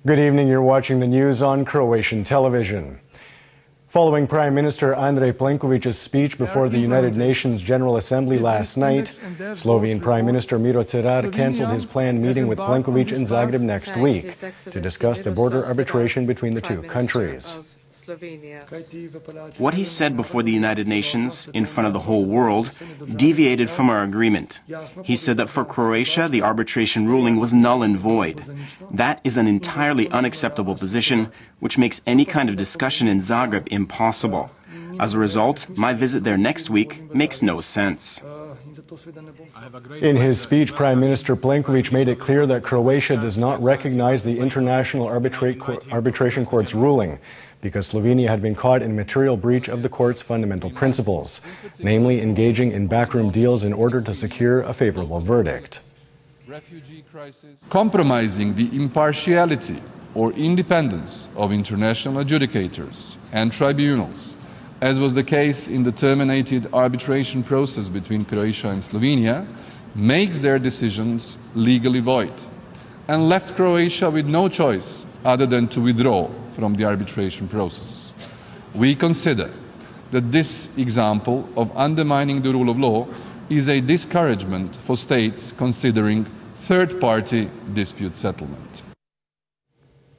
Good evening. You're watching the news on Croatian television. Following Prime Minister Andrej Plenković's speech before the United Nations General Assembly last night, Slovene Prime Minister Miro Cerar cancelled his planned meeting with Plenković in Zagreb next week to discuss the border arbitration between the two countries. What he said before the United Nations, in front of the whole world, deviated from our agreement. He said that for Croatia, the arbitration ruling was null and void. That is an entirely unacceptable position, which makes any kind of discussion in Zagreb impossible. As a result, my visit there next week makes no sense. In his speech, Prime Minister Plenković made it clear that Croatia does not recognize the International Arbitration Court's ruling because Slovenia had been caught in material breach of the court's fundamental principles, namely engaging in backroom deals in order to secure a favorable verdict. Compromising the impartiality or independence of international adjudicators and tribunals, as was the case in the terminated arbitration process between Croatia and Slovenia, makes their decisions legally void and left Croatia with no choice other than to withdraw from the arbitration process. We consider that this example of undermining the rule of law is a discouragement for states considering third-party dispute settlement.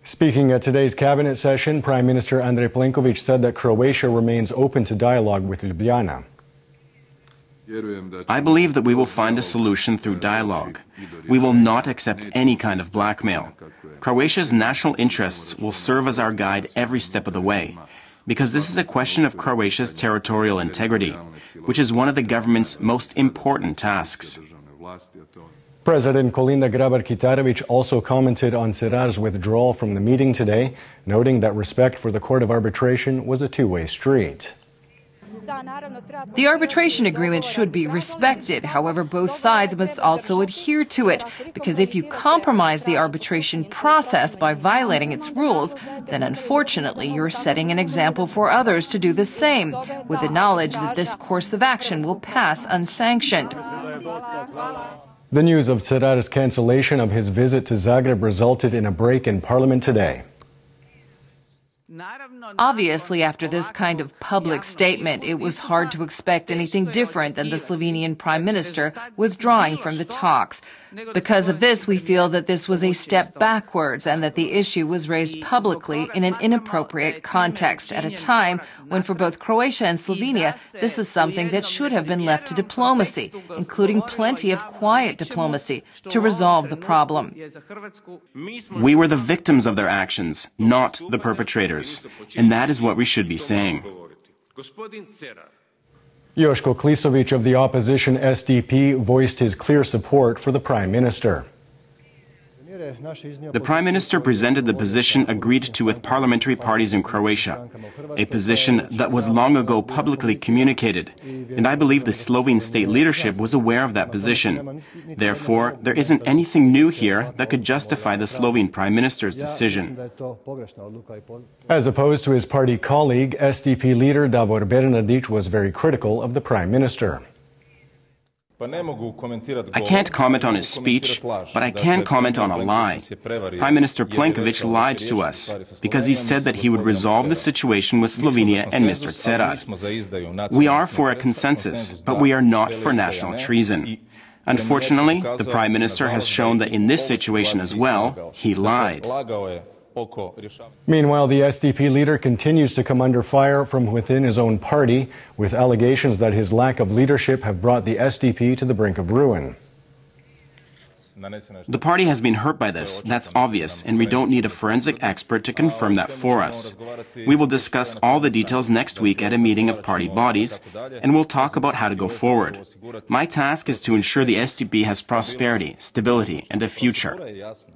Speaking at today's cabinet session, Prime Minister Andrej Plenković said that Croatia remains open to dialogue with Ljubljana. I believe that we will find a solution through dialogue. We will not accept any kind of blackmail. Croatia's national interests will serve as our guide every step of the way, because this is a question of Croatia's territorial integrity, which is one of the government's most important tasks. President Kolinda Grabar-Kitarović also commented on Cerar's withdrawal from the meeting today, noting that respect for the Court of Arbitration was a two-way street. The arbitration agreement should be respected. However, both sides must also adhere to it, because if you compromise the arbitration process by violating its rules, then unfortunately you're setting an example for others to do the same, with the knowledge that this course of action will pass unsanctioned. The news of Cerar's cancellation of his visit to Zagreb resulted in a break in Parliament today. Obviously, after this kind of public statement, it was hard to expect anything different than the Slovenian Prime Minister withdrawing from the talks. Because of this, we feel that this was a step backwards and that the issue was raised publicly in an inappropriate context at a time when for both Croatia and Slovenia, this is something that should have been left to diplomacy, including plenty of quiet diplomacy, to resolve the problem. We were the victims of their actions, not the perpetrators. And that is what we should be saying. Joško Klisović of the opposition SDP voiced his clear support for the Prime Minister. The Prime Minister presented the position agreed to with parliamentary parties in Croatia, a position that was long ago publicly communicated, and I believe the Slovene state leadership was aware of that position. Therefore, there isn't anything new here that could justify the Slovene Prime Minister's decision. As opposed to his party colleague, SDP leader Davor Bernardić was very critical of the Prime Minister. I can't comment on his speech, but I can comment on a lie. Prime Minister Plenković lied to us because he said that he would resolve the situation with Slovenia and Mr. Cerar. We are for a consensus, but we are not for national treason. Unfortunately, the Prime Minister has shown that in this situation as well, he lied. Meanwhile, the SDP leader continues to come under fire from within his own party, with allegations that his lack of leadership have brought the SDP to the brink of ruin. The party has been hurt by this, that's obvious, and we don't need a forensic expert to confirm that for us. We will discuss all the details next week at a meeting of party bodies, and we'll talk about how to go forward. My task is to ensure the SDP has prosperity, stability, and a future.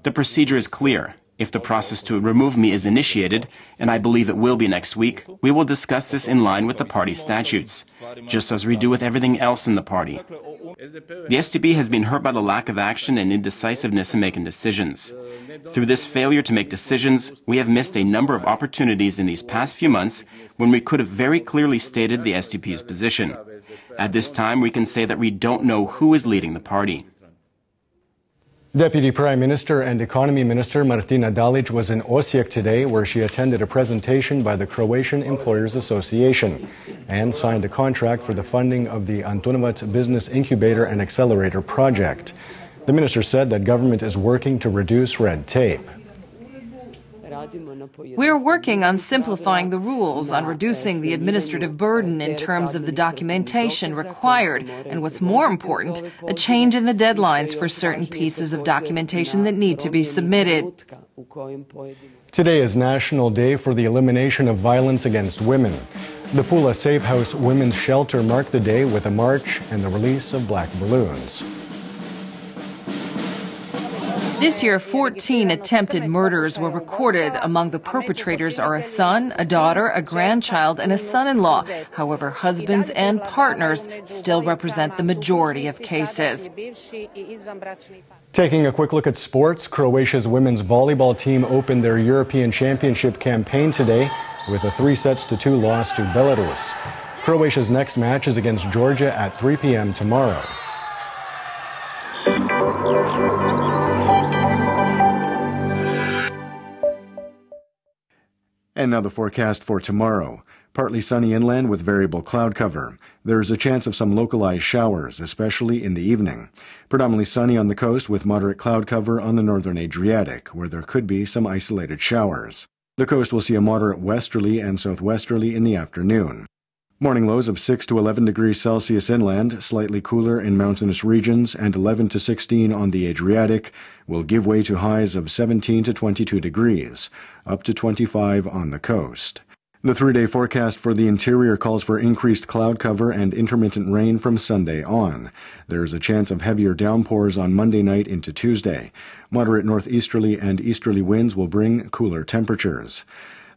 The procedure is clear. If the process to remove me is initiated, and I believe it will be next week, we will discuss this in line with the party statutes, just as we do with everything else in the party. The SDP has been hurt by the lack of action and indecisiveness in making decisions. Through this failure to make decisions, we have missed a number of opportunities in these past few months when we could have very clearly stated the SDP's position. At this time, we can say that we don't know who is leading the party. Deputy Prime Minister and Economy Minister Martina Dalic was in Osijek today, where she attended a presentation by the Croatian Employers Association and signed a contract for the funding of the Antunovac Business Incubator and Accelerator project. The minister said that government is working to reduce red tape. We're working on simplifying the rules, on reducing the administrative burden in terms of the documentation required, and what's more important, a change in the deadlines for certain pieces of documentation that need to be submitted. Today is National Day for the Elimination of Violence Against Women. The Pula Safe House Women's Shelter marked the day with a march and the release of black balloons. This year, 14 attempted murders were recorded. Among the perpetrators are a son, a daughter, a grandchild, and a son-in-law. However, husbands and partners still represent the majority of cases. Taking a quick look at sports, Croatia's women's volleyball team opened their European Championship campaign today with a 3-2 loss to Belarus. Croatia's next match is against Georgia at 3 p.m. tomorrow. And now the forecast for tomorrow. Partly sunny inland with variable cloud cover. There is a chance of some localized showers, especially in the evening. Predominantly sunny on the coast with moderate cloud cover on the northern Adriatic, where there could be some isolated showers. The coast will see a moderate westerly and southwesterly in the afternoon. Morning lows of 6 to 11 degrees Celsius inland, slightly cooler in mountainous regions, and 11 to 16 on the Adriatic, will give way to highs of 17 to 22 degrees, up to 25 on the coast. The 3-day forecast for the interior calls for increased cloud cover and intermittent rain from Sunday on. There is a chance of heavier downpours on Monday night into Tuesday. Moderate northeasterly and easterly winds will bring cooler temperatures.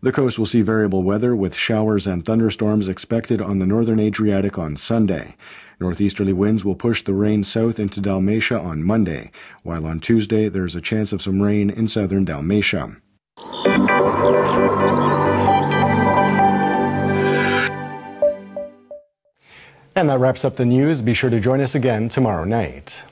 The coast will see variable weather with showers and thunderstorms expected on the northern Adriatic on Sunday. Northeasterly winds will push the rain south into Dalmatia on Monday, while on Tuesday there is a chance of some rain in southern Dalmatia. And that wraps up the news. Be sure to join us again tomorrow night.